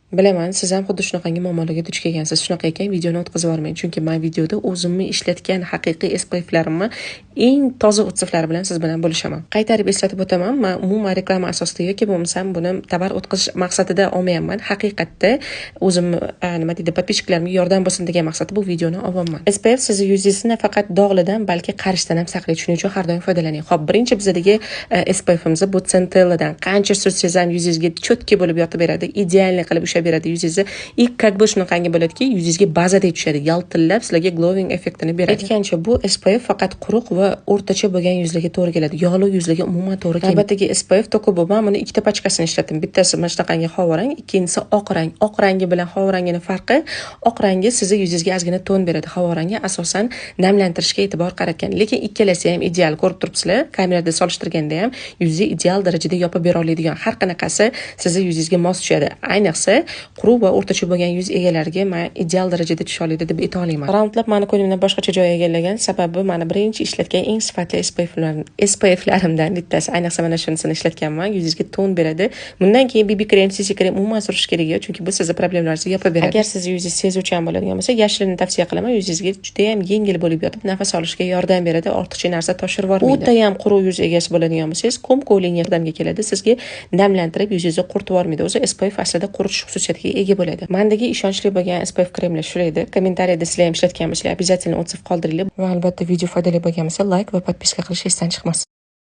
Bilaman, siz ham xuddi shunaqangi muammolarga duch kelgansiz. Shunaqa ekan, videoni o'tkazib yubormang. Chunki men videoda o'zimni ishlatgan haqiqiy SPF'larimni eng toza o'tsiflari bilan siz bilan bo'lishaman. Qaytarib eslatib o'taman, men umuman reklama asosida yoki bo'lmasam buni tovar o'tkazish maqsadida olmayapman. Haqiqatda o'zim nima deydi, podpischiklarimga yordam bo'lsin degan maqsadda bu videoni olyapman. SPF sizni yuzingizni nafaqat dog'lidan, balki qarishdan ham saqlaydi. Shuning uchun har doim foydalaning. Xo'p, birinchi bizdagi SPF'imiz bu Centelladan. Qancha sursangiz ham yuzingizga cho'tki bo'lib yotib beradi, idealni qilib beradi. Yuzingizni ilk как бы shunaqangi bo'ladiki, yuzingizga bazadek tushadi, yaltillab sizlarga glowing effektini beradi. Aytgancha, bu SPF faqat quruq va o'rtacha bo'lgan yuzlarga to'g'ri keladi. Yog'li yuzlarga umuman to'g'ri kelmaydi. Navbatdagi SPF to'ki bu, men buni ikkita pachkasini ishladim. Bittasi mana shunaqangi qora rang, ikkinchisi oq rang. Oq rangi bilan qora rangining farqi, oq rangi sizni yuzingizga ozgina ton beradi. Qora rangi asosan namlantirishga e'tibor qaratgan. Lekin ikkalasi ham ideal, ko'rib turibsizlar. Kamerada solishtirganda ham yuzni ideal darajada yopib bera oladigan. Har qanaqasi sizni yuzingizga mos tushadi. Ayniqsa quruq va o'rtacha bo'lgan yuz egalariga men ideal darajada tusha oladi deb ayta olaman. Raundlab meni ko'nglimdan boshqacha joy egallagan sababi meni birinchi ishlatgan eng sifatli SPF'larimdan bittasi. Ayniqsa mana shunisini ishlatganman. Yuzingizga ton beradi. Bundan keyin BB krem, CC krem umuman surish kerak yo'q, chunki bu sizni problemlaringizni yopib beradi. Agar siz yuzingiz sezuvchan bo'ladigan bo'lsa, yashilini tavsiya qilaman. Yuzingizga juda ham yengil bo'lib yotib, nafas olishga yordam beradi, ortiqcha narsa toshirib yubormaydi. O'ta ham quruq yuz egasi bo'ladigan bo'lsangiz, ko'm-ko'ling yordamga keladi. Sizga namlantirib, yuzingizni quritib yubormaydi. O'zi SPF aslida quritish xususiyatiga ega bo'ladi. Mendagi ishonchli bo'lgan SPF kremlar shu edi. Kommentariyada sizlar ham ishlatgan bo'lsangiz, обязательно отзыв qoldiringlar. Va albatta video foydali bo'lgan bo'lsa, like va podpiska qilish esdan chiqmasin.